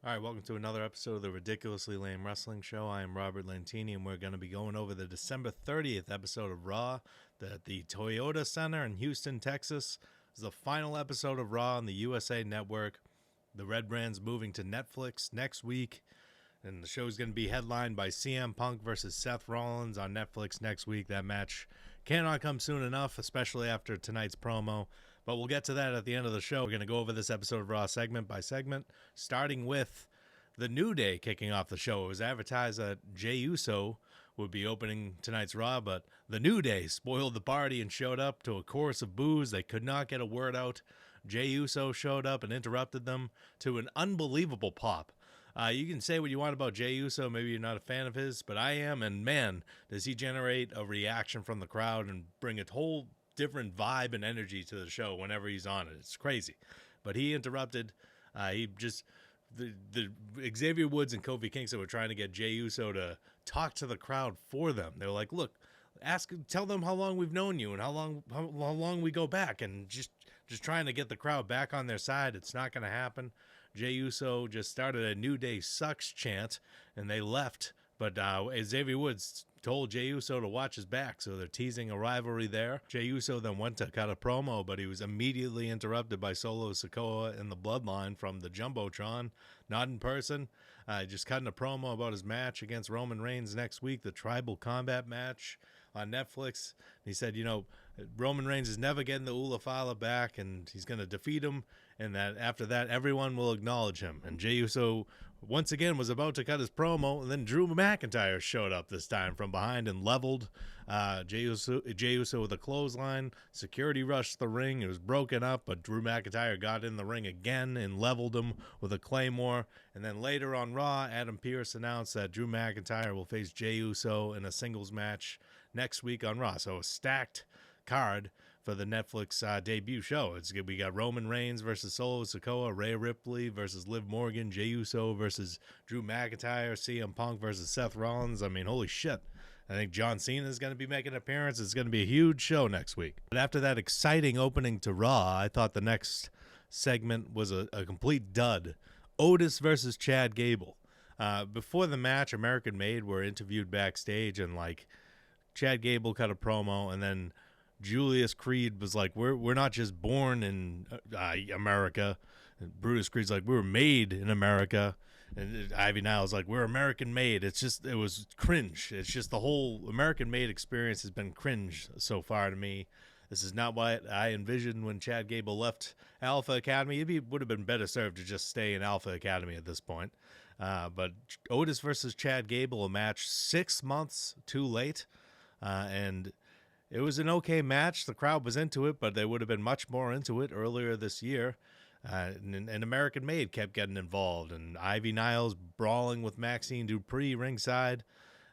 All right, welcome to another episode of the Ridiculously Lame Wrestling Show. I am Robert Lentini, and we're going to be going over the December 30th episode of Raw at the Toyota Center in Houston, Texas. This is the final episode of Raw on the USA Network. The Red Brand's moving to Netflix next week, and the show is going to be headlined by CM Punk versus Seth Rollins on Netflix next week. That match cannot come soon enough, especially after tonight's promo. But we'll get to that at the end of the show. We're going to go over this episode of Raw segment by segment, starting with the New Day kicking off the show. It was advertised that Jey Uso would be opening tonight's Raw, but the New Day spoiled the party and showed up to a chorus of boos. They could not get a word out. Jey Uso showed up and interrupted them to an unbelievable pop. You can say what you want about Jey Uso. Maybe you're not a fan of his, but I am. And man, does he generate a reaction from the crowd and bring a whole different vibe and energy to the show whenever he's on it. It's crazy. But he interrupted. The Xavier Woods and Kofi Kingston were trying to get Jey Uso to talk to the crowd for them. They were like, look, tell them how long we've known you and how long we go back, and just trying to get the crowd back on their side. It's not going to happen. Jey Uso just started a New Day sucks chant, and they left. But Xavier Woods told Jey Uso to watch his back, so they're teasing a rivalry there. Jey Uso then went to cut a promo, but he was immediately interrupted by Solo Sikoa and the Bloodline from the Jumbotron, not in person, just cutting a promo about his match against Roman Reigns next week, the Tribal Combat match on Netflix. He said, Roman Reigns is never getting the Ula Fala back, and he's going to defeat him, and that after that, everyone will acknowledge him. And Jey Uso, once again, was about to cut his promo, and then Drew McIntyre showed up this time from behind and leveled Jey Uso with a clothesline. Security rushed the ring. It was broken up, but Drew McIntyre got in the ring again and leveled him with a Claymore. And then later on Raw, Adam Pearce announced that Drew McIntyre will face Jey Uso in a singles match next week on Raw. So a stacked card for the Netflix debut show. We got Roman Reigns versus Solo Sikoa, Rhea Ripley versus Liv Morgan, Jey Uso versus Drew McIntyre, CM Punk versus Seth Rollins. I mean, holy shit. I think John Cena is going to be making an appearance. It's going to be a huge show next week. But after that exciting opening to Raw, I thought the next segment was a complete dud. Otis versus Chad Gable. Before the match, American Made were interviewed backstage, and Chad Gable cut a promo, and then Julius Creed was like, we're not just born in America. And Brutus Creed's like, we were made in America. And Ivy Niles like, we're American made. It was cringe. It's just the whole American made experience has been cringe so far to me. This is not what I envisioned when Chad Gable left Alpha Academy. He would have been better served to just stay in Alpha Academy at this point. But Otis versus Chad Gable, a match 6 months too late. And it was an okay match. The crowd was into it, but they would have been much more into it earlier this year. And American Made kept getting involved. And Ivy Niles brawling with Maxine Dupree ringside.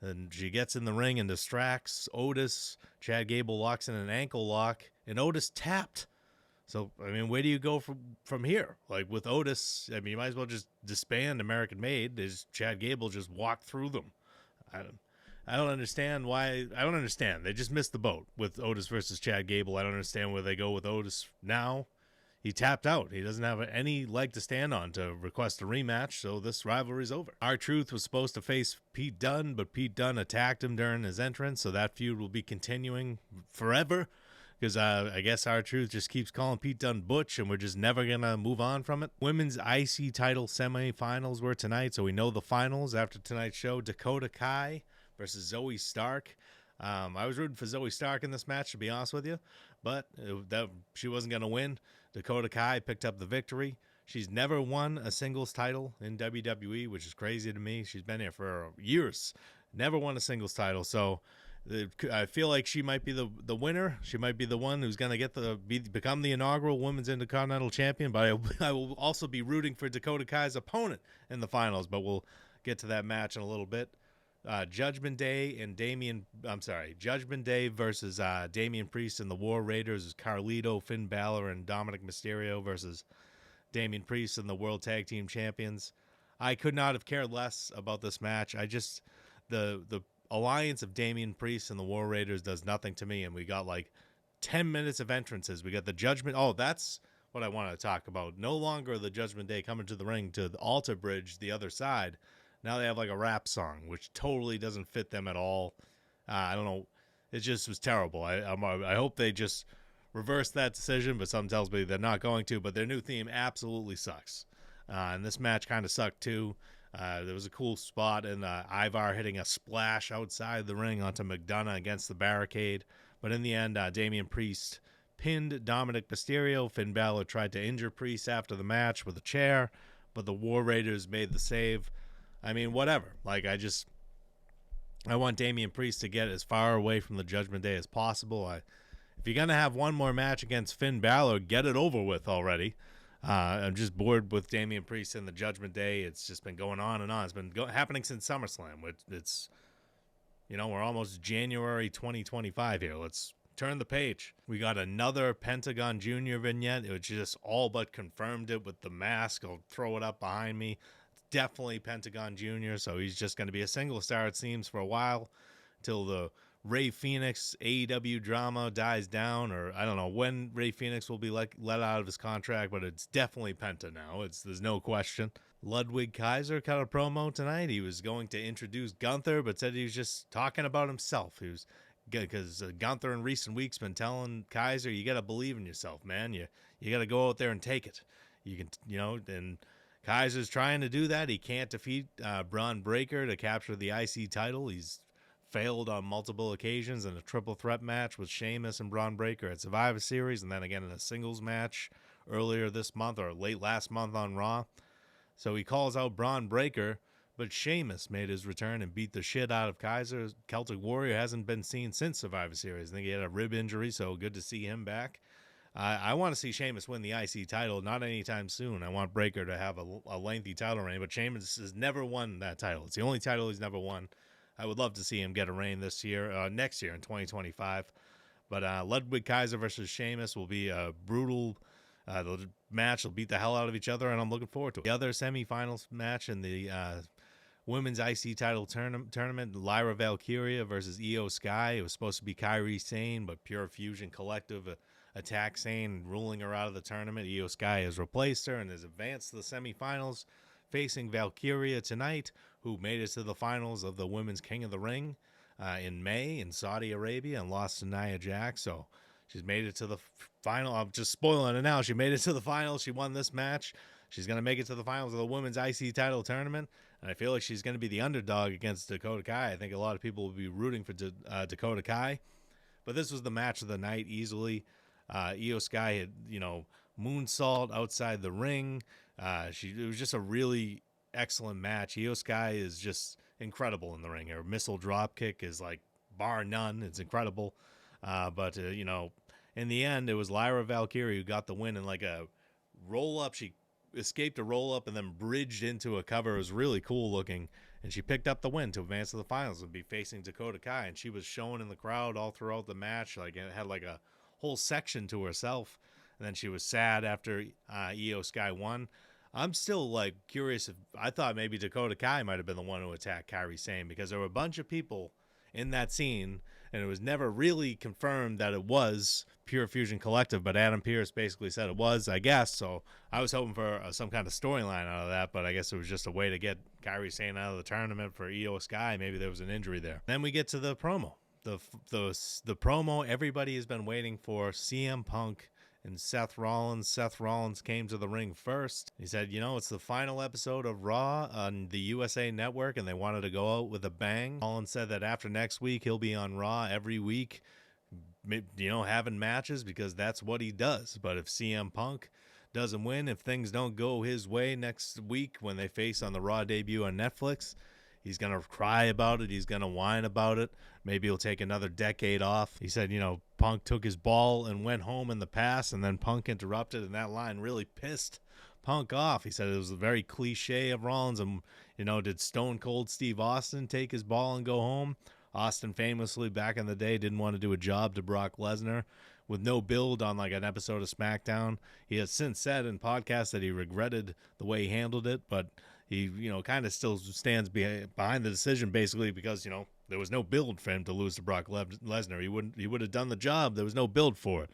And she gets in the ring and distracts Otis. Chad Gable locks in an ankle lock. And Otis tapped. So, I mean, where do you go from here? Like, with Otis, I mean, you might as well just disband American Made. As Chad Gable just walked through them. I don't understand why. I don't understand. They just missed the boat with Otis versus Chad Gable. I don't understand where they go with Otis now. He tapped out. He doesn't have any leg to stand on to request a rematch, so this rivalry's over. R-Truth was supposed to face Pete Dunne, but Pete Dunne attacked him during his entrance, so that feud will be continuing forever. Because I guess R-Truth just keeps calling Pete Dunne Butch, and we're just never going to move on from it. Women's IC title semifinals were tonight, so we know the finals after tonight's show. Dakota Kai versus Zoey Stark. I was rooting for Zoey Stark in this match, to be honest with you, but she wasn't going to win. Dakota Kai picked up the victory. She's never won a singles title in WWE, which is crazy to me. She's been here for years, never won a singles title, so I feel like she might be the winner. She might be the one who's going to become the inaugural Women's Intercontinental Champion, but I will also be rooting for Dakota Kai's opponent in the finals, but we'll get to that match in a little bit. Judgment Day versus Damian Priest and the War Raiders is Carlito, Finn Balor, and Dominic Mysterio versus Damian Priest and the World Tag Team Champions. I could not have cared less about this match. The alliance of Damian Priest and the War Raiders does nothing to me, and we got 10 minutes of entrances. We got the Judgment. Oh, that's what I wanted to talk about. No longer the Judgment Day coming to the ring to the altar bridge the other side. Now they have like a rap song, which totally doesn't fit them at all. I don't know. It just was terrible. I hope they just reverse that decision, but something tells me they're not going to. But their new theme absolutely sucks. And this match kind of sucked too. There was a cool spot in Ivar hitting a splash outside the ring onto McDonough against the barricade. But in the end, Damian Priest pinned Dominic Mysterio. Finn Balor tried to injure Priest after the match with a chair, but the War Raiders made the save. I mean, whatever. Like, I want Damian Priest to get as far away from the Judgment Day as possible. If you're going to have one more match against Finn Balor, get it over with already. I'm just bored with Damian Priest and the Judgment Day. It's just been going on and on. It's been happening since SummerSlam. It's, we're almost January 2025 here. Let's turn the page. We got another Pentagon Jr. vignette. It was just all but confirmed it with the mask. I'll throw it up behind me. It's definitely Pentagon Jr., so he's just going to be a single star, it seems, for a while, till the Rey Fenix AEW drama dies down, or I don't know when Rey Fenix will be let out of his contract, but it's definitely Penta now. There's no question. Ludwig Kaiser cut a promo tonight. He was going to introduce Gunther, but said he was just talking about himself. He was because Gunther in recent weeks been telling Kaiser, you got to believe in yourself, man. You got to go out there and take it. You can, and Kaiser's trying to do that. He can't defeat Braun Breaker to capture the IC title. He's failed on multiple occasions in a triple threat match with Sheamus and Braun Breaker at Survivor Series, and then again in a singles match earlier this month or late last month on Raw. So he calls out Braun Breaker, but Sheamus made his return and beat the shit out of Kaiser. Celtic Warrior hasn't been seen since Survivor Series. I think he had a rib injury, so good to see him back. I want to see Sheamus win the IC title, not anytime soon. I want Breaker to have a lengthy title reign, but Sheamus has never won that title. It's the only title he's never won. I would love to see him get a reign next year in 2025. But Ludwig Kaiser versus Sheamus will be a brutal match. They'll beat the hell out of each other, and I'm looking forward to it. The other semifinals match in the women's IC title tournament, Lyra Valkyria versus Io Sky. It was supposed to be Kairi Sane, but Pure Fusion Collective attacked Sane, ruling her out of the tournament. Io Sky has replaced her and has advanced to the semifinals, facing Valkyria tonight, who made it to the finals of the Women's King of the Ring in May in Saudi Arabia and lost to Nia Jax. So she's made it to the final. I'm just spoiling it now. She made it to the finals. She won this match. She's going to make it to the finals of the Women's IC title tournament. And I feel like she's going to be the underdog against Dakota Kai. I think a lot of people will be rooting for Dakota Kai. But this was the match of the night easily. Io Sky had, moonsault outside the ring. It was just a really excellent match. Io Sky is just incredible in the ring. Her missile drop kick is like bar none. It's incredible. But in the end, it was Lyra Valkyria who got the win in like a roll up. She escaped a roll up and then bridged into a cover. It was really cool looking, and she picked up the win to advance to the finals and be facing Dakota Kai. And she was shown in the crowd all throughout the match. Like, it had like a whole section to herself. And then she was sad after Io Sky won. I'm still like curious if I thought maybe Dakota Kai might have been the one who attacked Kairi Sane, because there were a bunch of people in that scene, and it was never really confirmed that it was Pure Fusion Collective, but Adam Pearce basically said it was, I guess. So I was hoping for some kind of storyline out of that, but I guess it was just a way to get Kairi Sane out of the tournament for Io Sky. Maybe there was an injury there. Then we get to the promo. The promo everybody has been waiting for, CM Punk and Seth Rollins. Seth Rollins came to the ring first. He said, it's the final episode of Raw on the USA Network, and they wanted to go out with a bang. Rollins said that after next week, he'll be on Raw every week, having matches, because that's what he does. But if CM Punk doesn't win, if things don't go his way next week when they face on the Raw debut on Netflix, he's going to cry about it. He's going to whine about it. Maybe he'll take another decade off. He said, Punk took his ball and went home in the past, and then Punk interrupted, and that line really pissed Punk off. He said it was a very cliche of Rollins. And, did Stone Cold Steve Austin take his ball and go home? Austin famously, back in the day, didn't want to do a job to Brock Lesnar with no build on like an episode of SmackDown. He has since said in podcasts that he regretted the way he handled it, but he, kind of still stands behind the decision, basically, because, there was no build for him to lose to Brock Lesnar. He would have done the job. There was no build for it.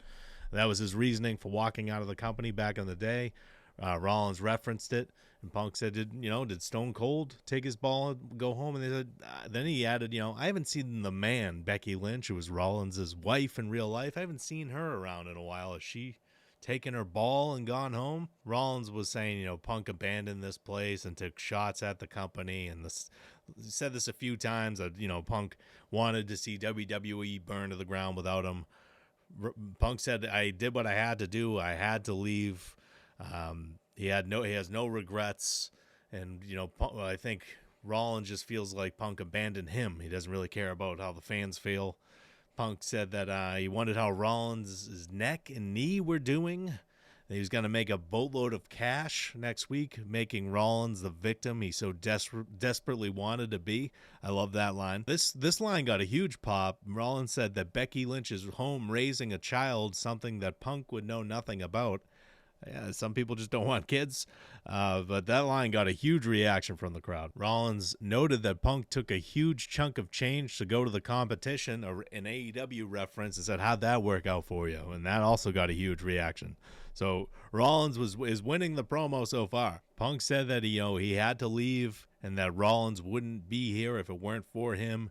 That was his reasoning for walking out of the company back in the day. Rollins referenced it, and Punk said, did Stone Cold take his ball and go home? And they said, then he added, I haven't seen the man, Becky Lynch, who was Rollins' wife in real life. I haven't seen her around in a while. Has she taken her ball and gone home? Rollins was saying, Punk abandoned this place and took shots at the company. And he said this a few times that, Punk wanted to see WWE burn to the ground without him. Punk said, I did what I had to do. I had to leave. He has no regrets. And, I think Rollins just feels like Punk abandoned him. He doesn't really care about how the fans feel. Punk said that he wondered how Rollins' neck and knee were doing. He was going to make a boatload of cash next week, making Rollins the victim he so desperately wanted to be. I love that line. This line got a huge pop. Rollins said that Becky Lynch is home raising a child, something that Punk would know nothing about. Yeah, some people just don't want kids, but that line got a huge reaction from the crowd. Rollins noted that Punk took a huge chunk of change to go to the competition, an AEW reference, and said, how'd that work out for you? And that also got a huge reaction. So Rollins is winning the promo so far. Punk said that he had to leave and that Rollins wouldn't be here if it weren't for him,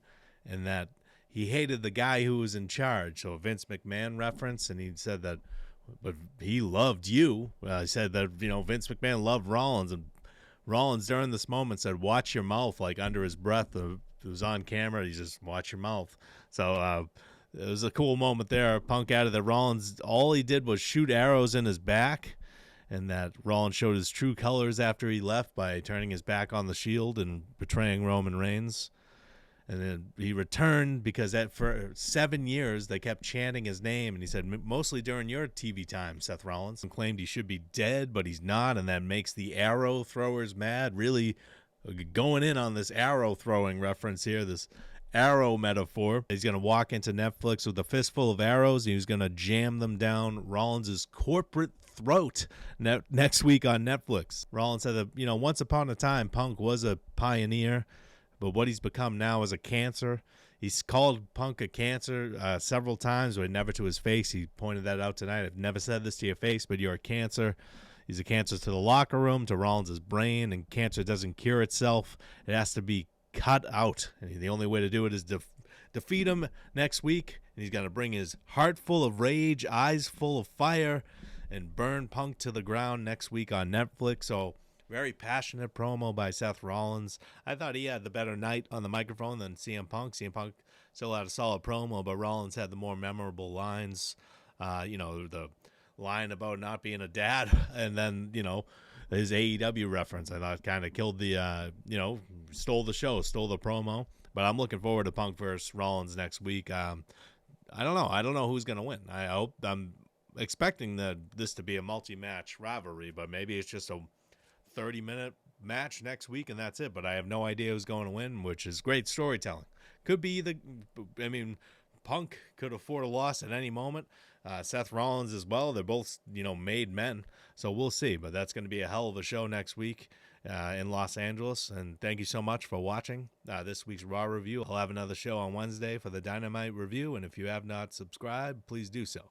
and that he hated the guy who was in charge. So a Vince McMahon reference, and he said that, but he loved you. He said that, Vince McMahon loved Rollins, and Rollins during this moment said, watch your mouth, like under his breath. It was on camera. He just, watch your mouth. So it was a cool moment there. Punk added that Rollins, all he did was shoot arrows in his back, and that Rollins showed his true colors after he left by turning his back on the Shield and betraying Roman Reigns. And then he returned because for 7 years they kept chanting his name. And he said, mostly during your TV time, Seth Rollins, and claimed he should be dead, but he's not. And that makes the arrow throwers mad. Really going in on this arrow throwing reference here, this arrow metaphor. He's going to walk into Netflix with a fistful of arrows, and he's going to jam them down Rollins' corporate throat next week on Netflix. Rollins said that, once upon a time, Punk was a pioneer, but what he's become now is a cancer. He's called Punk a cancer several times, but never to his face. He pointed that out tonight. I've never said this to your face, but you're a cancer. He's a cancer to the locker room, to Rollins' brain, and cancer doesn't cure itself. It has to be cut out. And the only way to do it is defeat him next week. And he's going to bring his heart full of rage, eyes full of fire, and burn Punk to the ground next week on Netflix. So very passionate promo by Seth Rollins. I thought he had the better night on the microphone than CM Punk. CM Punk still had a solid promo, but Rollins had the more memorable lines. The line about not being a dad, and then, his AEW reference, I thought kind of killed the, stole the show, stole the promo. But I'm looking forward to Punk versus Rollins next week. I don't know. I don't know who's going to win. I'm expecting this to be a multi-match rivalry, but maybe it's just a 30-minute match next week and that's it. But I have no idea who's going to win, which is great storytelling. Could be Punk could afford a loss at any moment. Seth Rollins as well. They're both, made men. So we'll see. But that's going to be a hell of a show next week in Los Angeles. And thank you so much for watching this week's Raw review. I'll have another show on Wednesday for the Dynamite review. And if you have not subscribed, please do so.